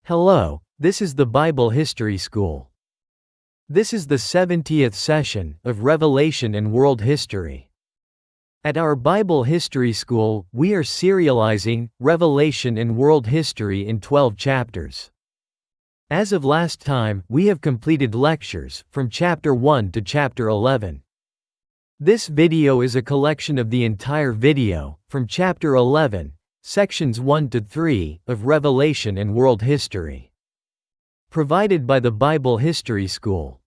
Hello, this is the Bible History School. This is the 70th session of Revelation and World History. At our Bible History School, we are serializing Revelation and World History in 12 chapters. As of last time, we have completed lectures from chapter 1 to chapter 11. This video is a collection of the entire video from chapter 11, sections 1 to 3 of Revelation and World History. Provided by the Bible History School.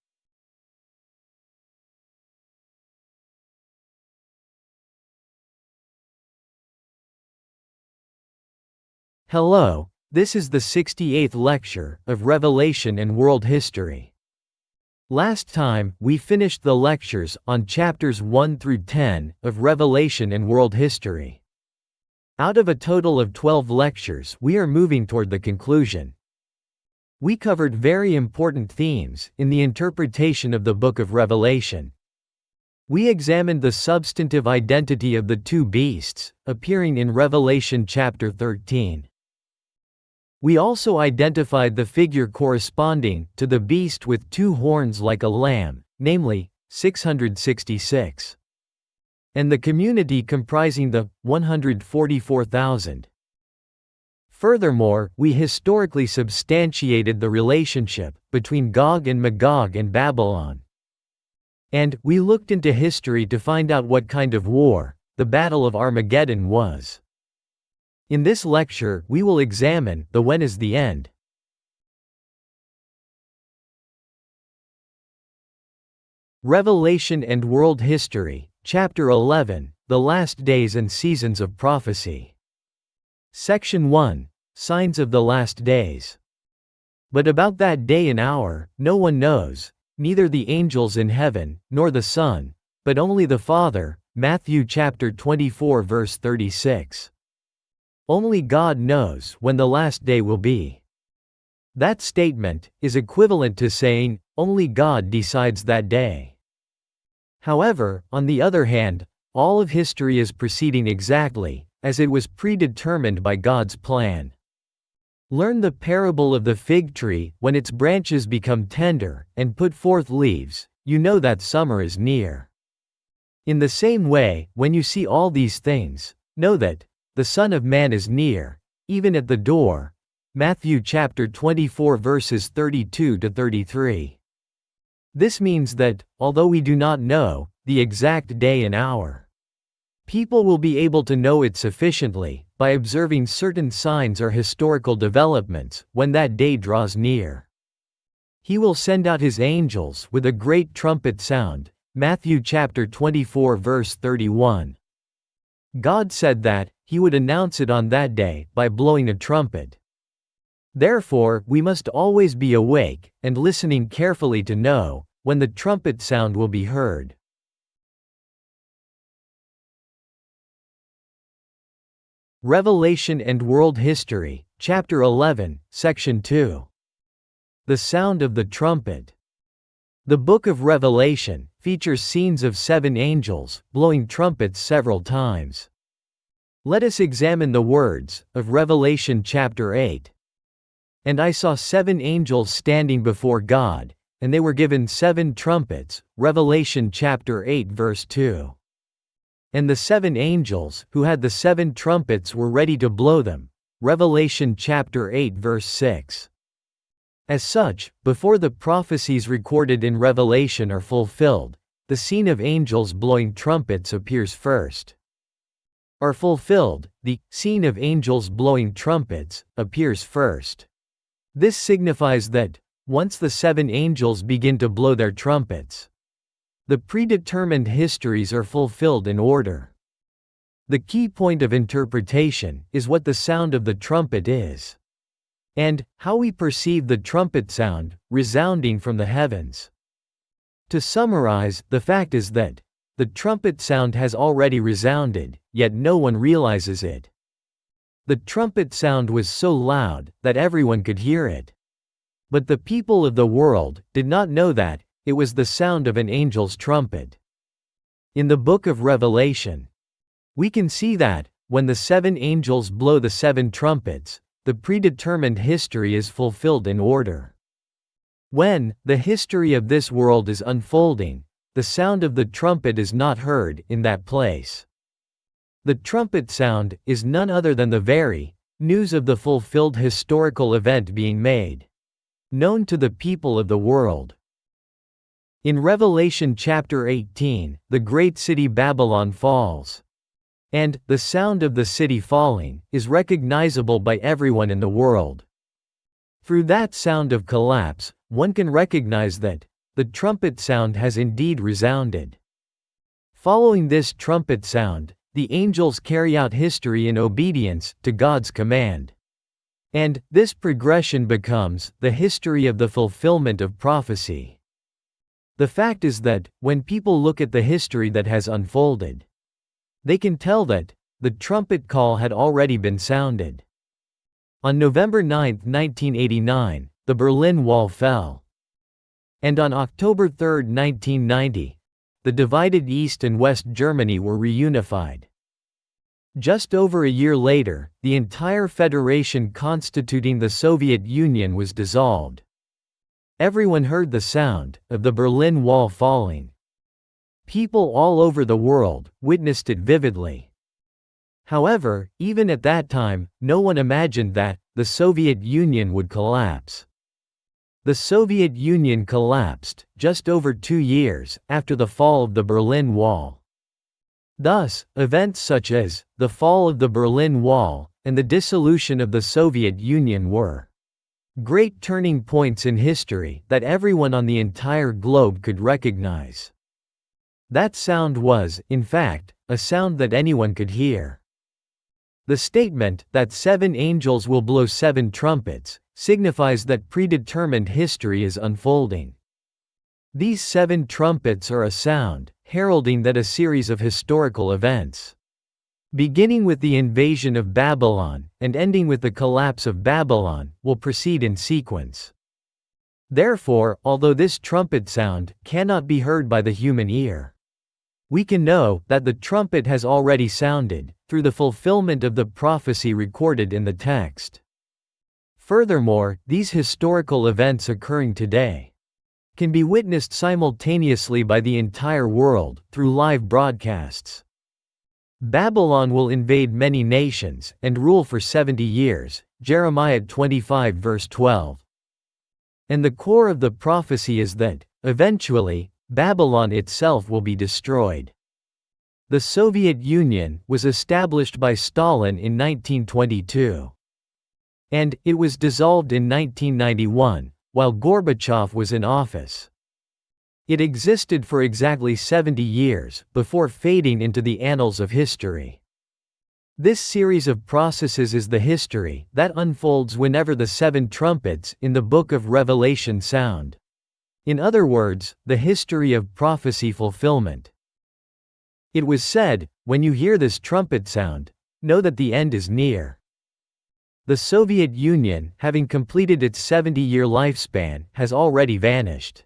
Hello, this is the 68th lecture of Revelation and World History. Last time, we finished the lectures on chapters 1 through 10 of Revelation and World History. Out of a total of 12 lectures, we are moving toward the conclusion. We covered very important themes in the interpretation of the book of Revelation. We examined the substantive identity of the two beasts, appearing in Revelation chapter 13. We also identified the figure corresponding to the beast with two horns like a lamb, namely, 666. And the community comprising the 144,000. Furthermore, we historically substantiated the relationship between Gog and Magog and Babylon. And we looked into history to find out what kind of war the Battle of Armageddon was. In this lecture, we will examine the when is the end. Revelation and World History, Chapter 11, The Last Days and Seasons of Prophecy. Section 1, Signs of the Last Days. But about that day and hour, no one knows, neither the angels in heaven, nor the Son, but only the Father. Matthew chapter 24 verse 36. Only God knows when the last day will be. That statement is equivalent to saying, only God decides that day. However, on the other hand, all of history is proceeding exactly as it was predetermined by God's plan. Learn the parable of the fig tree. When its branches become tender and put forth leaves, you know that summer is near. In the same way, when you see all these things, know that the Son of Man is near, even at the door. Matthew chapter 24 verses 32 to 33. This means that, although we do not know the exact day and hour, people will be able to know it sufficiently by observing certain signs or historical developments when that day draws near. He will send out his angels with a great trumpet sound. Matthew chapter 24 verse 31. God said that he would announce it on that day by blowing a trumpet. Therefore, we must always be awake and listening carefully to know when the trumpet sound will be heard. Revelation and World History, Chapter 11, Section 2. The Sound of the Trumpet. The Book of Revelation features scenes of 7 angels blowing trumpets several times. Let us examine the words of Revelation chapter 8. And I saw 7 angels standing before God, and they were given 7 trumpets. Revelation chapter 8 verse 2. And the 7 angels who had the 7 trumpets were ready to blow them. Revelation chapter 8 verse 6. As such, before the prophecies recorded in Revelation are fulfilled, the scene of angels blowing trumpets appears first. Are fulfilled, the scene of angels blowing trumpets appears first. This signifies that, once the 7 angels begin to blow their trumpets, the predetermined histories are fulfilled in order. The key point of interpretation is what the sound of the trumpet is, and how we perceive the trumpet sound resounding from the heavens. To summarize, the fact is that the trumpet sound has already resounded, yet no one realizes it. The trumpet sound was so loud that everyone could hear it. But the people of the world did not know that it was the sound of an angel's trumpet. In the book of Revelation, we can see that, when the 7 angels blow the 7 trumpets, the predetermined history is fulfilled in order. When the history of this world is unfolding, the sound of the trumpet is not heard in that place. The trumpet sound is none other than the very news of the fulfilled historical event being made known to the people of the world. In Revelation chapter 18, the great city Babylon falls. And the sound of the city falling is recognizable by everyone in the world. Through that sound of collapse, one can recognize that the trumpet sound has indeed resounded. Following this trumpet sound, the angels carry out history in obedience to God's command. And this progression becomes the history of the fulfillment of prophecy. The fact is that, when people look at the history that has unfolded, they can tell that the trumpet call had already been sounded. On November 9, 1989, the Berlin Wall fell. And on October 3, 1990, the divided East and West Germany were reunified. Just over a year later, the entire federation constituting the Soviet Union was dissolved. Everyone heard the sound of the Berlin Wall falling. People all over the world witnessed it vividly. However, even at that time, no one imagined that the Soviet Union would collapse. The Soviet Union collapsed just over 2 years after the fall of the Berlin Wall. Thus, events such as the fall of the Berlin Wall and the dissolution of the Soviet Union were great turning points in history that everyone on the entire globe could recognize. That sound was, in fact, a sound that anyone could hear. The statement that 7 angels will blow 7 trumpets signifies that predetermined history is unfolding. These 7 trumpets are a sound heralding that a series of historical events, beginning with the invasion of Babylon and ending with the collapse of Babylon, will proceed in sequence. Therefore, although this trumpet sound cannot be heard by the human ear, we can know that the trumpet has already sounded through the fulfillment of the prophecy recorded in the text. Furthermore, these historical events occurring today can be witnessed simultaneously by the entire world through live broadcasts. Babylon will invade many nations and rule for 70 years, Jeremiah 25 verse 12. And the core of the prophecy is that, eventually, Babylon itself will be destroyed. The Soviet Union was established by Stalin in 1922. And it was dissolved in 1991, while Gorbachev was in office. It existed for exactly 70 years before fading into the annals of history. This series of processes is the history that unfolds whenever the 7 trumpets in the book of Revelation sound. In other words, the history of prophecy fulfillment. It was said, when you hear this trumpet sound, know that the end is near. The Soviet Union, having completed its 70-year lifespan, has already vanished.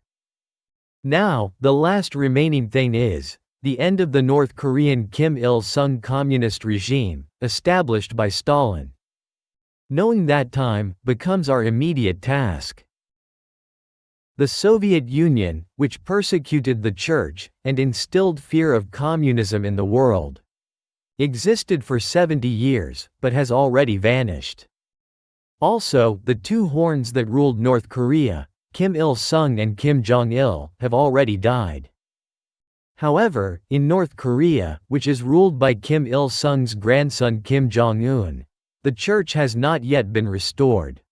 Now, the last remaining thing is the end of the North Korean Kim Il-sung communist regime, established by Stalin. Knowing that time becomes our immediate task. The Soviet Union, which persecuted the church and instilled fear of communism in the world, existed for 70 years, but has already vanished. Also, the 2 horns that ruled North Korea, Kim Il-sung and Kim Jong-il, have already died. However, in North Korea, which is ruled by Kim Il-sung's grandson Kim Jong-un, the church has not yet been restored.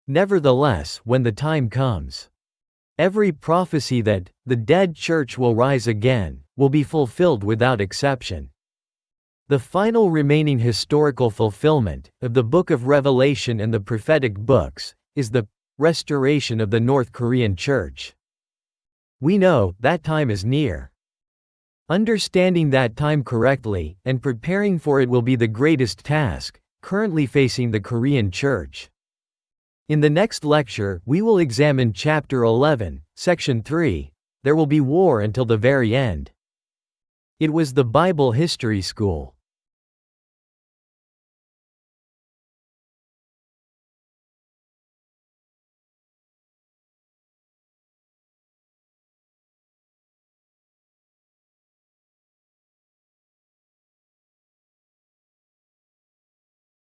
Nevertheless, when the time comes, every prophecy that the dead church will rise again will be fulfilled without exception. The final remaining historical fulfillment of the Book of Revelation and the prophetic books is the restoration of the North Korean church. We know that time is near. Understanding that time correctly and preparing for it will be the greatest task currently facing the Korean church. In the next lecture, we will examine Chapter 11, Section 3, There Will Be War Until the Very End. It was the Bible History School.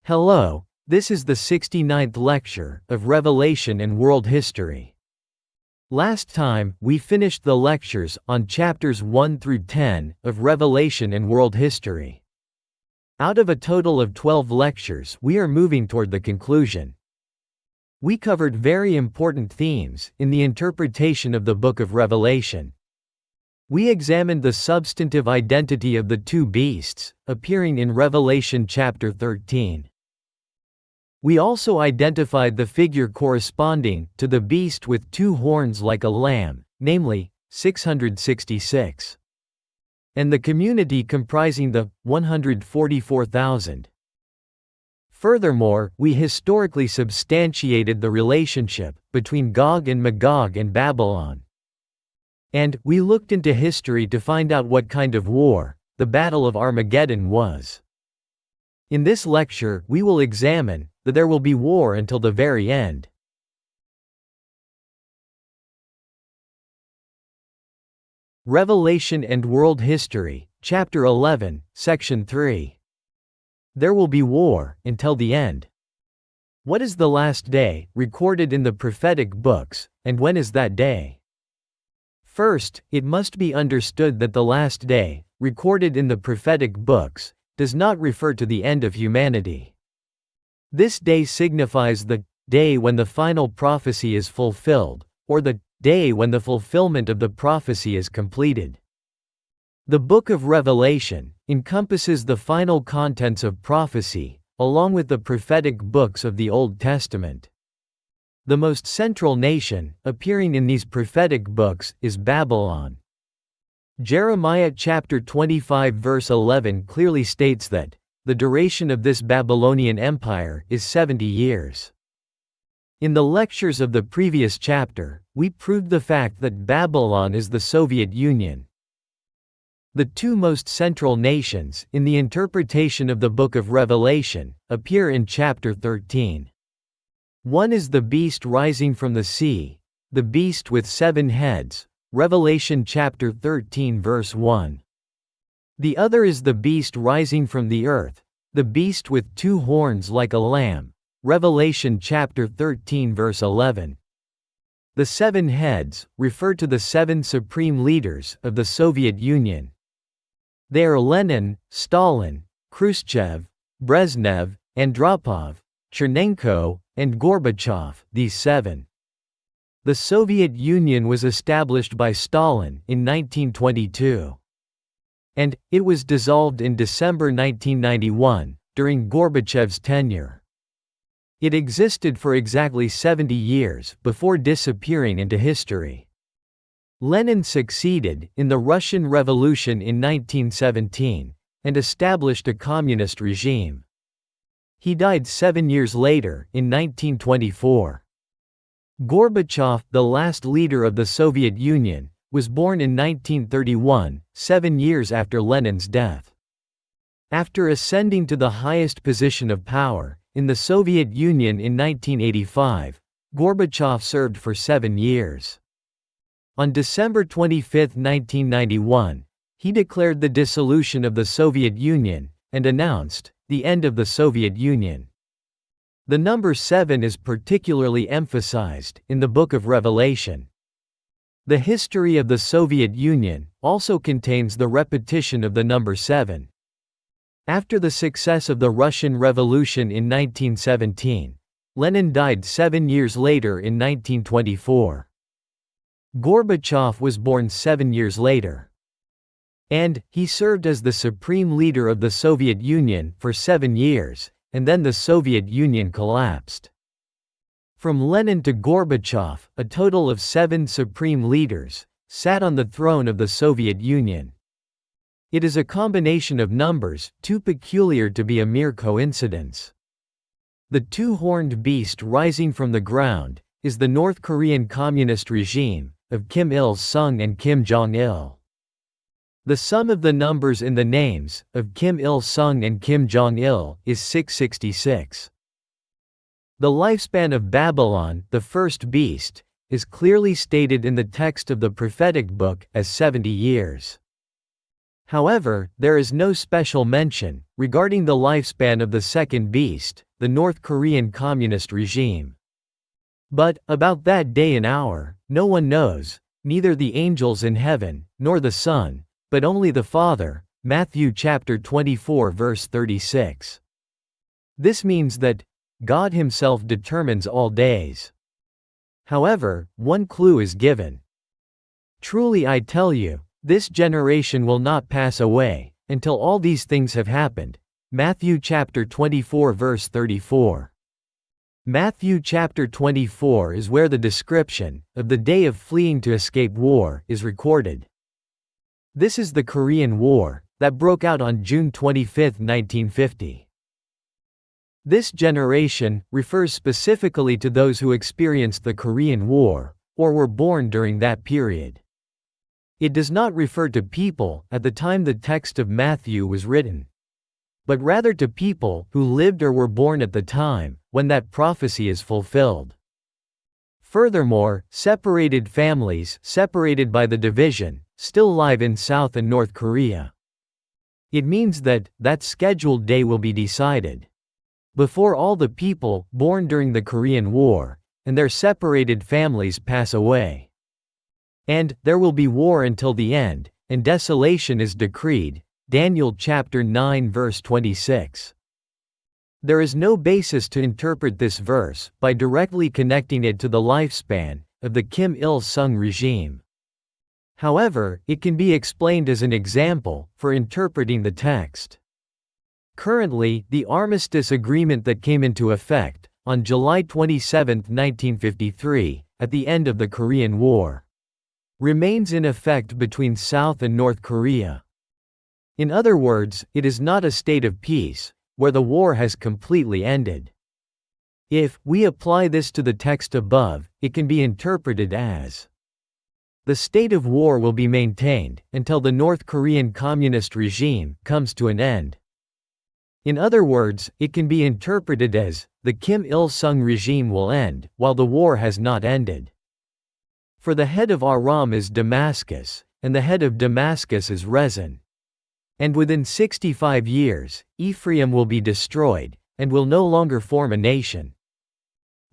Hello, this is the 69th lecture of Revelation and World History. Last time, we finished the lectures on chapters 1 through 10 of Revelation and World History. Out of a total of 12 lectures, we are moving toward the conclusion. We covered very important themes in the interpretation of the book of Revelation. We examined the substantive identity of the two beasts, appearing in Revelation chapter 13. We also identified the figure corresponding to the beast with two horns like a lamb, namely, 666. And the community comprising the 144,000. Furthermore, we historically substantiated the relationship between Gog and Magog and Babylon. And we looked into history to find out what kind of war the Battle of Armageddon was. In this lecture, we will examine that there will be war until the very end. Revelation and World History, Chapter 11, Section 3. There will be war until the end. What is the last day, recorded in the prophetic books, and when is that day? First, it must be understood that the last day, recorded in the prophetic books, does not refer to the end of humanity. This day signifies the day when the final prophecy is fulfilled, or the day when the fulfillment of the prophecy is completed. The book of Revelation encompasses the final contents of prophecy, along with the prophetic books of the Old Testament. The most central nation appearing in these prophetic books is Babylon. Jeremiah chapter 25 verse 11 clearly states that the duration of this Babylonian empire is 70 years. In the lectures of the previous chapter, we proved the fact that Babylon is the Soviet Union. The two most central nations in the interpretation of the book of Revelation appear in chapter 13. One is the beast rising from the sea, the beast with 7 heads, Revelation chapter 13 verse 1. The other is the beast rising from the earth, the beast with 2 horns like a lamb, Revelation chapter 13 verse 11. The 7 heads refer to the 7 supreme leaders of the Soviet Union. They are Lenin, Stalin, Khrushchev, Brezhnev, Andropov, Chernenko, and Gorbachev, these 7. The Soviet Union was established by Stalin in 1922. And it was dissolved in December 1991, during Gorbachev's tenure. It existed for exactly 70 years before disappearing into history. Lenin succeeded in the Russian Revolution in 1917 and established a communist regime. He died 7 years later, in 1924. Gorbachev, the last leader of the Soviet Union, was born in 1931, 7 years after Lenin's death. After ascending to the highest position of power in the Soviet Union in 1985, Gorbachev served for 7 years. On December 25, 1991, he declared the dissolution of the Soviet Union and announced the end of the Soviet Union. The number 7 is particularly emphasized in the book of Revelation. The history of the Soviet Union also contains the repetition of the number 7. After the success of the Russian Revolution in 1917, Lenin died 7 years later in 1924. Gorbachev was born 7 years later. And he served as the supreme leader of the Soviet Union for 7 years, and then the Soviet Union collapsed. From Lenin to Gorbachev, a total of 7 supreme leaders sat on the throne of the Soviet Union. It is a combination of numbers too peculiar to be a mere coincidence. The 2-horned beast rising from the ground is the North Korean communist regime of Kim Il-sung and Kim Jong-il. The sum of the numbers in the names of Kim Il-sung and Kim Jong-il is 666. The lifespan of Babylon, the first beast, is clearly stated in the text of the prophetic book as 70 years. However, there is no special mention regarding the lifespan of the second beast, the North Korean Communist regime. But, about that day and hour, no one knows, neither the angels in heaven, nor the Son, but only the Father. Matthew chapter 24 verse 36. This means that God himself determines all days. However, one clue is given. Truly I tell you, this generation will not pass away until all these things have happened. Matthew chapter 24 verse 34. Matthew chapter 24 is where the description of the day of fleeing to escape war is recorded. This is the Korean War that broke out on June 25, 1950. This generation refers specifically to those who experienced the Korean War or were born during that period. It does not refer to people at the time the text of Matthew was written, but rather to people who lived or were born at the time when that prophecy is fulfilled. Furthermore, separated families, separated by the division, still live in South and North Korea. It means that scheduled day will be decided before all the people born during the Korean War and their separated families pass away. And there will be war until the end, and desolation is decreed. Daniel chapter 9 verse 26. There is no basis to interpret this verse by directly connecting it to the lifespan of the Kim Il-sung regime. However, it can be explained as an example for interpreting the text. Currently, the armistice agreement that came into effect on July 27, 1953, at the end of the Korean War, remains in effect between South and North Korea. In other words, it is not a state of peace, where the war has completely ended. If we apply this to the text above, it can be interpreted as the state of war will be maintained until the North Korean Communist regime comes to an end. In other words, it can be interpreted as the Kim Il-sung regime will end while the war has not ended. For the head of Aram is Damascus, and the head of Damascus is Rezin. And within 65 years, Ephraim will be destroyed, and will no longer form a nation.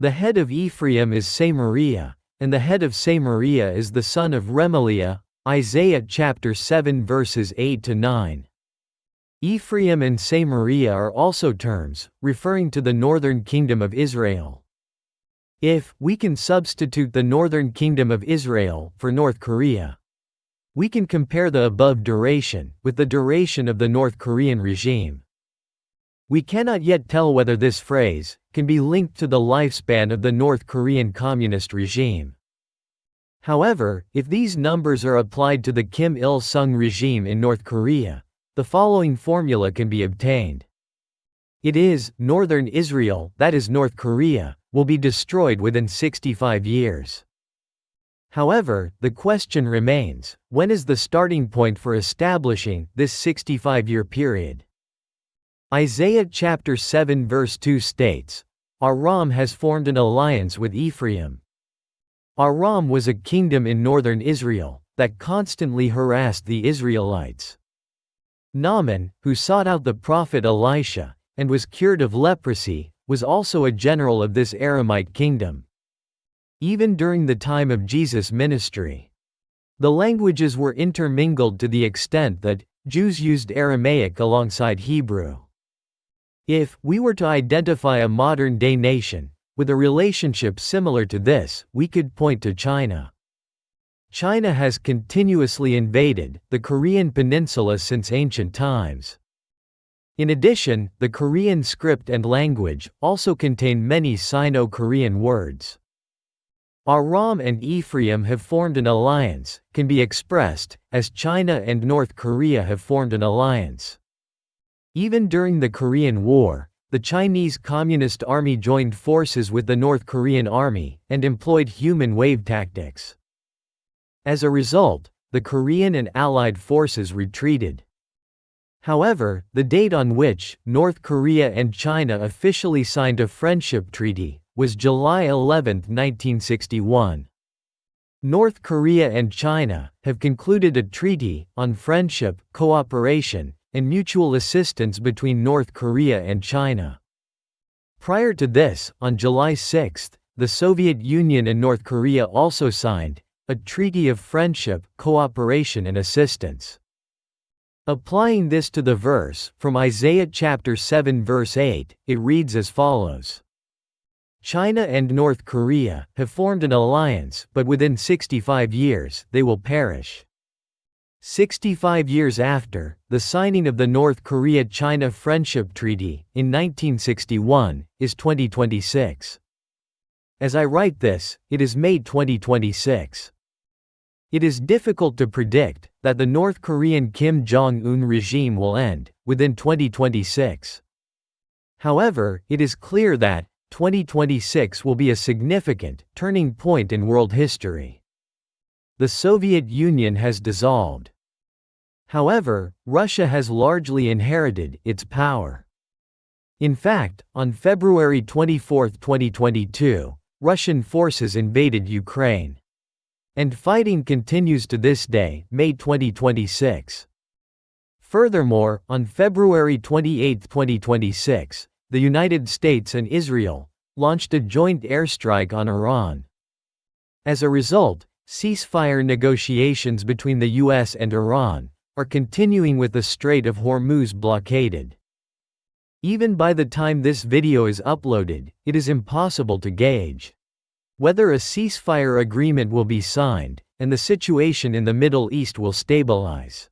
The head of Ephraim is Samaria, and the head of Samaria is the son of Remaliah. Isaiah chapter 7 verses 8 to 9. Ephraim and Samaria are also terms referring to the northern kingdom of Israel. If we can substitute the northern kingdom of Israel for North Korea, we can compare the above duration with the duration of the North Korean regime. We cannot yet tell whether this phrase can be linked to the lifespan of the North Korean Communist regime. However, if these numbers are applied to the Kim Il-sung regime in North Korea, the following formula can be obtained. It is, Northern Israel, that is North Korea, will be destroyed within 65 years. However, the question remains, when is the starting point for establishing this 65-year period? Isaiah chapter 7 verse 2 states, Aram has formed an alliance with Ephraim. Aram was a kingdom in northern Israel that constantly harassed the Israelites. Naaman, who sought out the prophet Elisha and was cured of leprosy, was also a general of this Aramite kingdom. Even during the time of Jesus' ministry, the languages were intermingled to the extent that Jews used Aramaic alongside Hebrew. If we were to identify a modern-day nation with a relationship similar to this, we could point to China. China has continuously invaded the Korean Peninsula since ancient times. In addition, the Korean script and language also contain many Sino-Korean words. Aram and Ephraim have formed an alliance, can be expressed as China and North Korea have formed an alliance. Even during the Korean War, the Chinese Communist Army joined forces with the North Korean Army and employed human wave tactics. As a result, the Korean and Allied forces retreated. However, the date on which North Korea and China officially signed a friendship treaty was July 11, 1961. North Korea and China have concluded a treaty on friendship, cooperation, and mutual assistance between North Korea and China. Prior to this, on July 6, the Soviet Union and North Korea also signed a treaty of friendship, cooperation and assistance. Applying this to the verse from Isaiah chapter 7 verse 8, it reads as follows. China and North Korea have formed an alliance, but within 65 years, they will perish. 65 years after the signing of the North Korea-China Friendship Treaty in 1961 is 2026. As I write this, it is May 2026. It is difficult to predict that the North Korean Kim Jong-un regime will end within 2026. However, it is clear that 2026 will be a significant turning point in world history. The Soviet Union has dissolved. However, Russia has largely inherited its power. In fact, on February 24, 2022, Russian forces invaded Ukraine. And fighting continues to this day, May 2026. Furthermore, on February 28, 2026, the United States and Israel launched a joint airstrike on Iran. As a result, ceasefire negotiations between the US and Iran are continuing with the Strait of Hormuz blockaded. Even by the time this video is uploaded, it is impossible to gauge whether a ceasefire agreement will be signed and the situation in the Middle East will stabilize.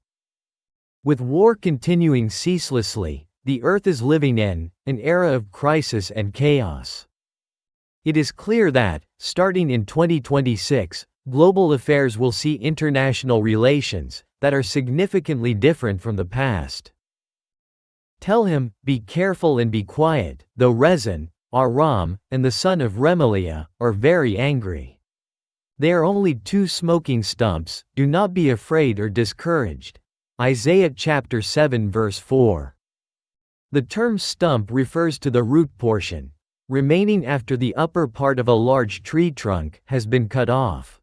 With war continuing ceaselessly, the Earth is living in an era of crisis and chaos. It is clear that, starting in 2026, global affairs will see international relations that are significantly different from the past. Tell him, be careful and be quiet, though Rezin, Aram, and the son of Remaliah are very angry. They are only two smoking stumps, do not be afraid or discouraged. Isaiah chapter 7 verse 4. The term stump refers to the root portion, remaining after the upper part of a large tree trunk has been cut off.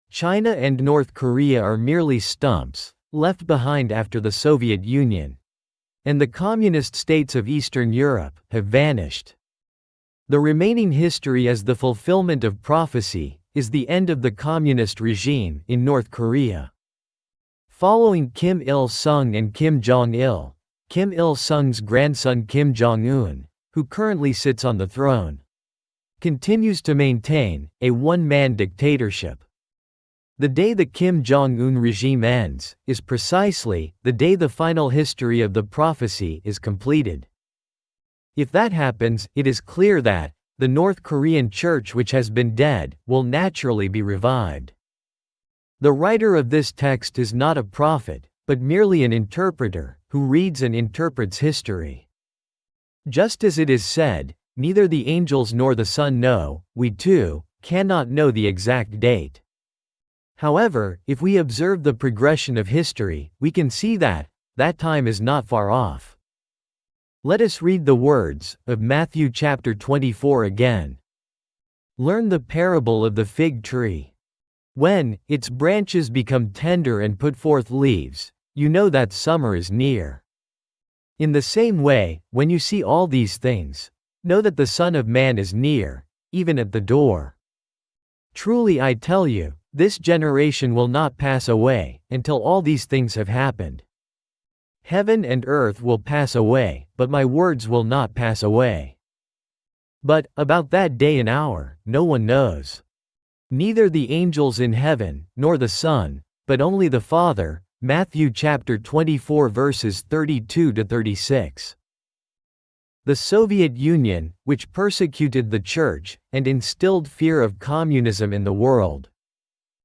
China and North Korea are merely stumps, left behind after the Soviet Union. And the communist states of Eastern Europe have vanished. The remaining history as the fulfillment of prophecy is the end of the communist regime in North Korea. Following Kim Il-sung and Kim Jong-il, Kim Il-sung's grandson Kim Jong-un, who currently sits on the throne, continues to maintain a one-man dictatorship. The day the Kim Jong-un regime ends is precisely the day the final history of the prophecy is completed. If that happens, it is clear that the North Korean church which has been dead will naturally be revived. The writer of this text is not a prophet, but merely an interpreter who reads and interprets history. Just as it is said, neither the angels nor the Son know, we too cannot know the exact date. However, if we observe the progression of history, we can see that time is not far off. Let us read the words of Matthew chapter 24 again. Learn the parable of the fig tree. When its branches become tender and put forth leaves, you know that summer is near. In the same way, when you see all these things, know that the Son of Man is near, even at the door. Truly I tell you, this generation will not pass away until all these things have happened. Heaven and earth will pass away, but my words will not pass away. But about that day and hour, no one knows. Neither the angels in heaven, nor the Son, but only the Father. Matthew chapter 24 verses 32 to 36. The Soviet Union, which persecuted the church and instilled fear of communism in the world,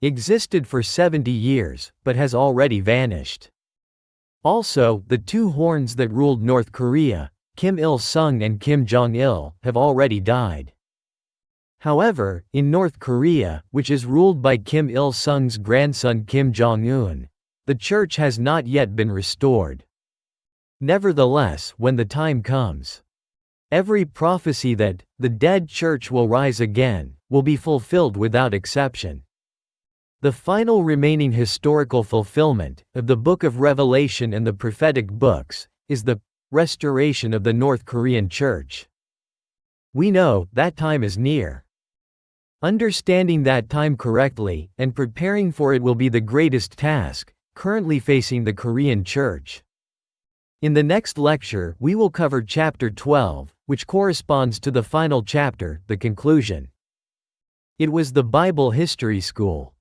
existed for 70 years, but has already vanished. Also, the two horns that ruled North Korea, Kim Il-sung and Kim Jong-il, have already died. However, in North Korea, which is ruled by Kim Il-sung's grandson Kim Jong-un, the church has not yet been restored. Nevertheless, when the time comes, every prophecy that the dead church will rise again will be fulfilled without exception. The final remaining historical fulfillment of the Book of Revelation and the prophetic books is the restoration of the North Korean Church. We know that time is near. Understanding that time correctly and preparing for it will be the greatest task currently facing the Korean Church. In the next lecture, we will cover Chapter 12, which corresponds to the final chapter, the conclusion. It was the Bible History School.